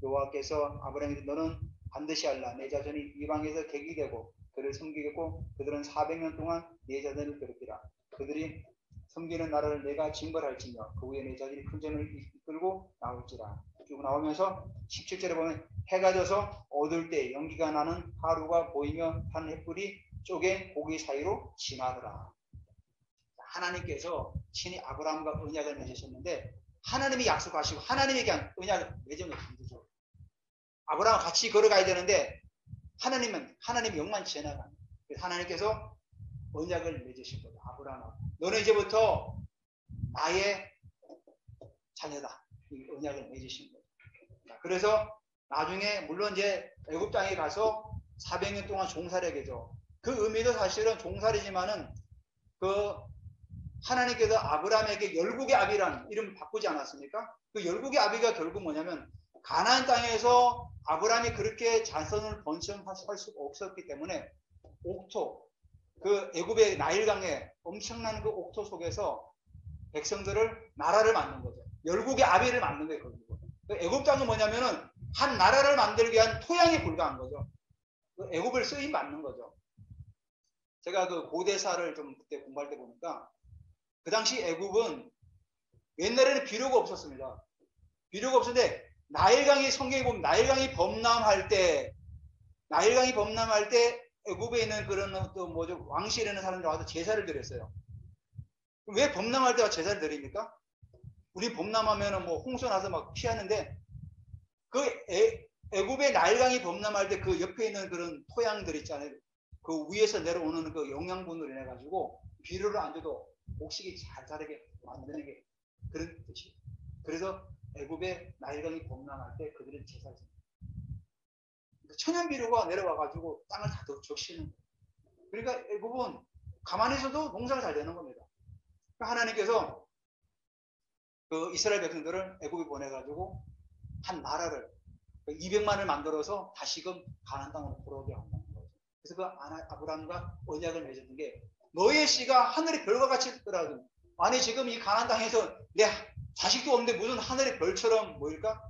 여호와께서 아브라함에게 너는 반드시 알라. 내 자손이 이방에서 객이 되고 그를 섬기겠고 그들은 400년 동안 내 자손을 괴롭히라. 그들이 섬기는 나라를 내가 징벌할지며 그 후에 내 자손이 큰 재물을 이끌고 나올지라. 쭉 나오면서 17절에 보면 해가 져서 어두울 때 연기가 나는 하루가 보이며 한 횃불이 쪼갠 고기 사이로 지나더라. 하나님께서 친히 아브라함과 언약을 맺으셨는데 하나님이 약속하시고 하나님에게 언약을 맺으면 안 되죠. 아브라함과 같이 걸어가야 되는데 하나님의 영만 지나가는. 하나님께서 언약을 맺으신 거죠. 아브라함하고 너는 이제부터 나의 자녀다. 이 언약을 맺으신 거죠. 그래서 나중에 물론 이제 애굽 땅에 가서 400년 동안 종살이 하겠죠. 그 의미도 사실은 종살이지만은 그 하나님께서 아브라함에게 열국의 아비라는 이름을 바꾸지 않았습니까? 그 열국의 아비가 결국 뭐냐면 가나안 땅에서 아브라함이 그렇게 자손을 번성할 수가 없었기 때문에 옥토, 그 애굽의 나일강에 엄청난 그 옥토 속에서 백성들을 나라를 만든 거죠. 열국의 아비를 만든 거예요. 그 애굽 땅은 뭐냐면은 한 나라를 만들기 위한 토양에 불과한 거죠. 그 애굽을 쓰임 받는 거죠. 제가 그 고대사를 좀 그때 공부할 때 보니까 그 당시 애굽은 옛날에는 비료가 없었습니다. 비료가 없었는데 나일강이 성경에 보면 나일강이 범람할 때 애굽에 있는 그런 또 뭐죠 왕실에 있는 사람들 와서 제사를 드렸어요. 왜 범람할 때 제사를 드립니까? 우리 범람하면은 뭐 홍수 나서 막 피하는데 그 애굽의 나일강이 범람할 때 그 옆에 있는 그런 토양들 있잖아요. 그 위에서 내려오는 그 영양분으로 인해 가지고 비료를 안 줘도 곡식이 잘 자라게 만드는 게 그런 뜻이에요. 그래서 애굽의 나일강이 범람할 때 그들은 제사를 드립니다. 천연 비료가 내려와 가지고 땅을 다 적시는 거예요. 그러니까 애굽은 가만히 있어도 농사가 잘 되는 겁니다. 하나님께서 그 이스라엘 백성들을 애굽에 보내가지고 한 나라를 200만을 만들어서 다시금 가나안 땅으로 돌아오게 한다는 거죠. 그래서 그 아브라함과 언약을 맺었던 게 너의 씨가 하늘의 별과 같이 더라도 아니 지금 이 가나안 땅에서 내 자식도 없는데 무슨 하늘의 별처럼 모일까?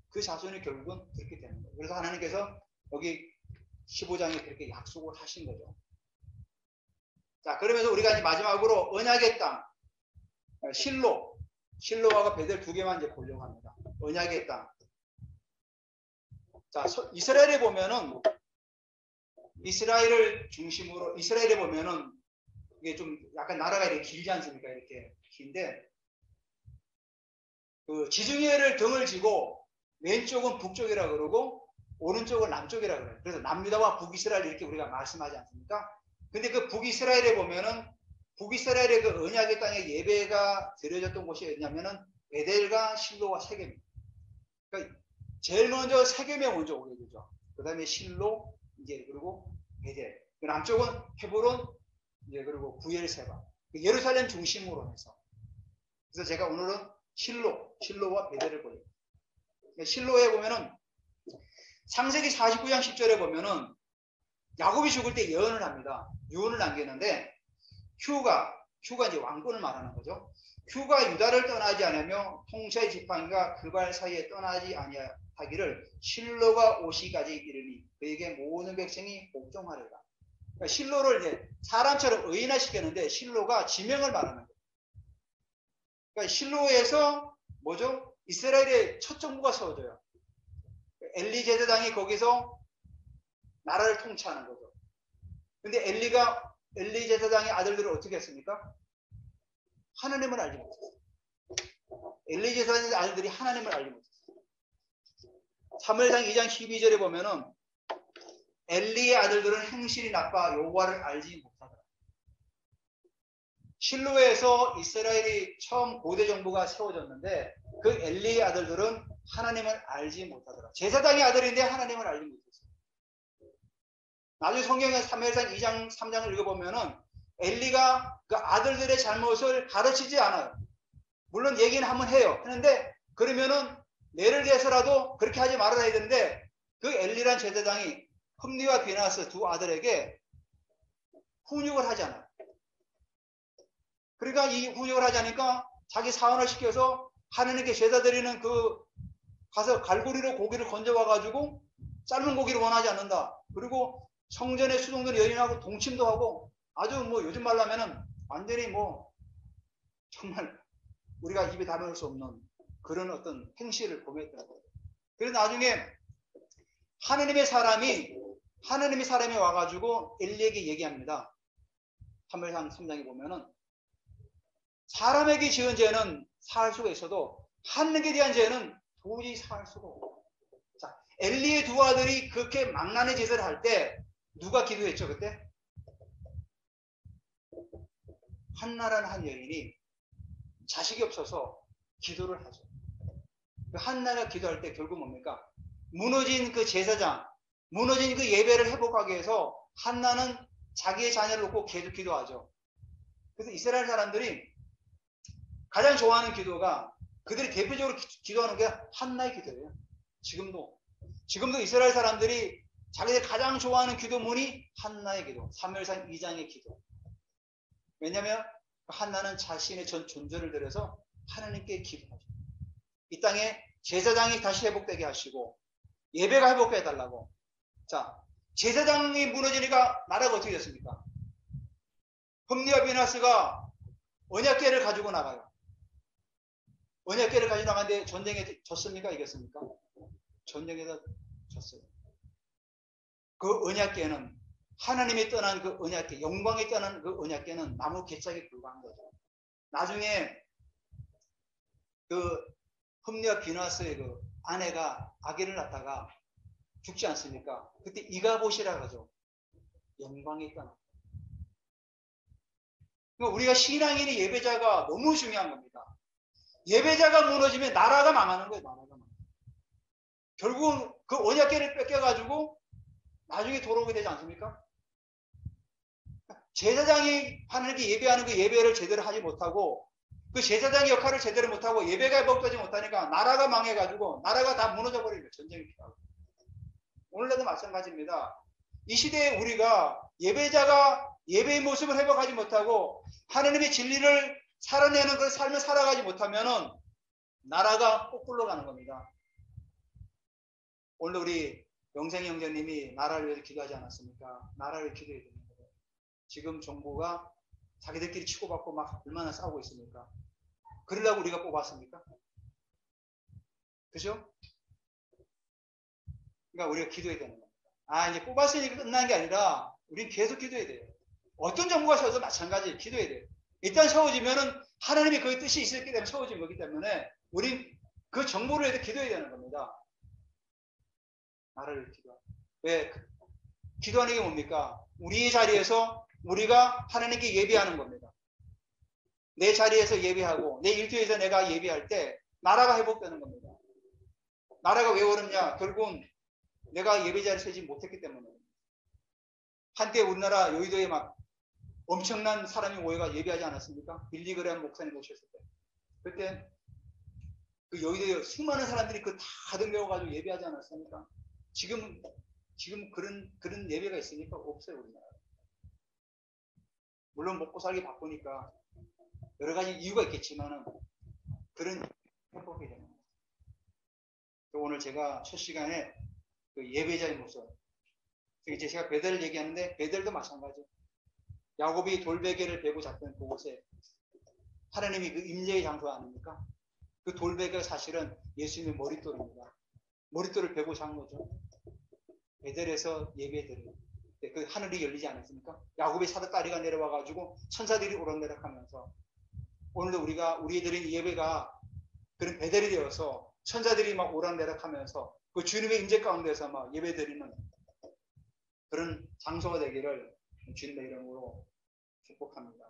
그 자손이 결국은 그렇게 되는 거예요. 그래서 하나님께서 여기 15장에 그렇게 약속을 하신 거죠. 자, 그러면서 우리가 이제 마지막으로 언약의 땅, 실로와가 베델 두 개만 이제 보려고 합니다. 언약의 땅. 자, 이스라엘에 보면은 이스라엘을 중심으로 이스라엘에 보면은 이게 좀 약간 나라가 이렇게 길지 않습니까? 이렇게 긴데 그 지중해를 등을 지고 왼쪽은 북쪽이라 그러고 오른쪽은 남쪽이라 그래요. 그래서 남유다와 북이스라엘 이렇게 우리가 말씀하지 않습니까? 근데 그 북이스라엘에 보면은 북이스라엘의 그 언약의 땅에 예배가 드려졌던 곳이 어디냐면은 베델과 실로와 세겜입니다. 그러니까 제일 먼저 세겜에 먼저 오게 되죠. 그 다음에 실로, 이제 그리고 베델. 그 남쪽은 헤브론, 이제 그리고 부엘세바. 예루살렘 중심으로 해서. 그래서 제가 오늘은 실로와 베델을 보여요. 실로에 보면은 창세기 49장 10절에 보면은 야곱이 죽을 때 예언을 합니다. 유언을 남기는데 휴가 이제 왕권을 말하는 거죠. 휴가 유다를 떠나지 않으며 통치의 지팡이가 그 발 사이에 떠나지 아니하기를 실로가 오시기까지 이르니 그에게 모든 백성이 복종하리라. 그러니까 실로를 이제 사람처럼 의인화시켰는데 실로가 지명을 말하는 거예요. 그러니까 실로에서 뭐죠? 이스라엘의 첫 정부가 세워져요. 엘리 제사장이 거기서 나라를 통치하는 거죠. 근데 엘리 제사장의 아들들을 어떻게 했습니까? 하나님을 알지 못했어요. 엘리 제사장의 아들들이 하나님을 알지 못했어요. 사무엘상 2장 12절에 보면은 엘리의 아들들은 행실이 나빠 여호와를 알지 못하더라. 실로에서 이스라엘이 처음 고대 정부가 세워졌는데 그 엘리의 아들들은 하나님을 알지 못하더라. 제사장의 아들인데 하나님을 알지 못했어요. 나중에 성경의 사무엘상 2장 3장을 읽어보면은 엘리가 그 아들들의 잘못을 가르치지 않아요. 물론 얘기는 한번 해요. 하는데 그러면은 예를 들어서라도 그렇게 하지 말아야 되는데 그 엘리란 제사장이 흠니와 비나스 두 아들에게 훈육을 하잖아요. 그러니까 이 훈육을 하자니까 자기 사원을 시켜서 하나님께 제사 드리는 그 가서 갈고리로 고기를 건져와 가지고 삶은 고기를 원하지 않는다. 그리고 성전에 수종들이 연인하고 동침도 하고 아주 뭐 요즘 말로 하면은 완전히 뭐 정말 우리가 입에 담을 수 없는 그런 어떤 행실을 범했더라고요. 그래서 나중에 하나님의 사람이 와가지고 엘리에게 얘기합니다. 사무엘상 3장에 보면은 사람에게 지은 죄는 사할 수가 있어도 하나님께 대한 죄는 도저히 사할 수가 없고. 자, 엘리의 두 아들이 그렇게 망나니 제사를 할 때 누가 기도했죠 그때? 한나라는 한 여인이 자식이 없어서 기도를 하죠. 그 한나가 기도할 때 결국 뭡니까? 무너진 그 제사장, 무너진 그 예배를 회복하기 위해서 한나는 자기의 자녀를 놓고 계속 기도하죠. 그래서 이스라엘 사람들이 가장 좋아하는 기도가 그들이 대표적으로 기도하는 게 한나의 기도예요. 지금도 이스라엘 사람들이 자기들 가장 좋아하는 기도문이 한나의 기도, 사무엘상 2장의 기도. 왜냐하면 한나는 자신의 전 존재를 들여서 하나님께 기도하죠. 이 땅에 제사장이 다시 회복되게 하시고 예배가 회복해 해달라고. 자, 제사장이 무너지니까 나라가 어떻게 됐습니까? 흠니와 비나스가 언약궤를 가지고 나가요. 언약궤를 가지고 나가는데 전쟁에 졌습니까? 이겼습니까? 전쟁에서 졌어요. 그 언약궤는 하나님이 떠난 그 언약궤, 영광이 떠난 그 언약궤는 나무 개짝에 불과한 거죠. 나중에 그 흠니와 비나스의 그 아내가 아기를 낳다가 죽지 않습니까? 그때 이가봇이라고 하죠. 영광이 떠난. 그러니까 우리가 신앙인이 예배자가 너무 중요한 겁니다. 예배자가 무너지면 나라가 망하는 거예요. 나라가 망하는 거예요. 결국은 그 언약궤를 뺏겨가지고 나중에 돌아오게 되지 않습니까? 제사장이 하나님께 예배하는 그 예배를 제대로 하지 못하고 그 제사장의 역할을 제대로 못하고 예배가 회복되지 못하니까 나라가 망해가지고 나라가 다 무너져 버리는 거예요. 전쟁이 필요하고. 오늘날도 마찬가지입니다. 이 시대에 우리가 예배자가 예배의 모습을 회복하지 못하고 하나님의 진리를 살아내는 그 삶을 살아가지 못하면은 나라가 거꾸로 가는 겁니다. 오늘 우리 영생이 형제님이 나라를 위해서 기도하지 않았습니까? 나라를 기도해야 되는 거예요. 지금 정부가 자기들끼리 치고받고 막 얼마나 싸우고 있습니까? 그러려고 우리가 뽑았습니까? 그죠? 그러니까 우리가 기도해야 되는 겁니다. 아, 이제 뽑았으니까 끝난 게 아니라 우린 계속 기도해야 돼요. 어떤 정부가 세워도 마찬가지 기도해야 돼요. 일단 세워지면은 하나님이 그 뜻이 있었기 때문에 세워진 거기 때문에 우린 그 정부를 해도 기도해야 되는 겁니다. 나라를 기도하고. 왜? 기도하는 게 뭡니까? 우리의 자리에서 우리가 하나님께 예배하는 겁니다. 내 자리에서 예배하고 내 일터에서 내가 예배할 때 나라가 회복되는 겁니다. 나라가 왜 오르냐? 결국은 내가 예배자를 세지 못했기 때문에. 한때 우리나라 여의도에 막 엄청난 사람이 모여가 예배하지 않았습니까? 빌리그레한 목사님 오셨을 때. 그때 그 여의도에 수많은 사람들이 그 다 등려가지고 예배하지 않았습니까? 지금 그런 예배가 있으니까 없어요, 우리나라. 물론 먹고 살기 바쁘니까 여러 가지 이유가 있겠지만은 그런 회복이 되는 거예요. 오늘 제가 첫 시간에 그 예배자의 모습. 이제 제가 베델을 얘기하는데 베델도 마찬가지. 야곱이 돌베개를 베고 잤던 그곳에 하나님이 그 임재의 장소 아닙니까? 그 돌베개가 사실은 예수님의 머릿돌입니다. 머릿돌을 베고 잔 거죠. 베델에서 예배드려요. 그 하늘이 열리지 않았습니까? 야곱의 사다다리가 내려와가지고 천사들이 오락내락하면서 오늘도 우리들은 예배가 그런 베델이 되어서 천사들이 막 오락내락하면서 그 주님의 임재 가운데서 막 예배드리는 그런 장소가 되기를 주님의 이름으로 축복합니다.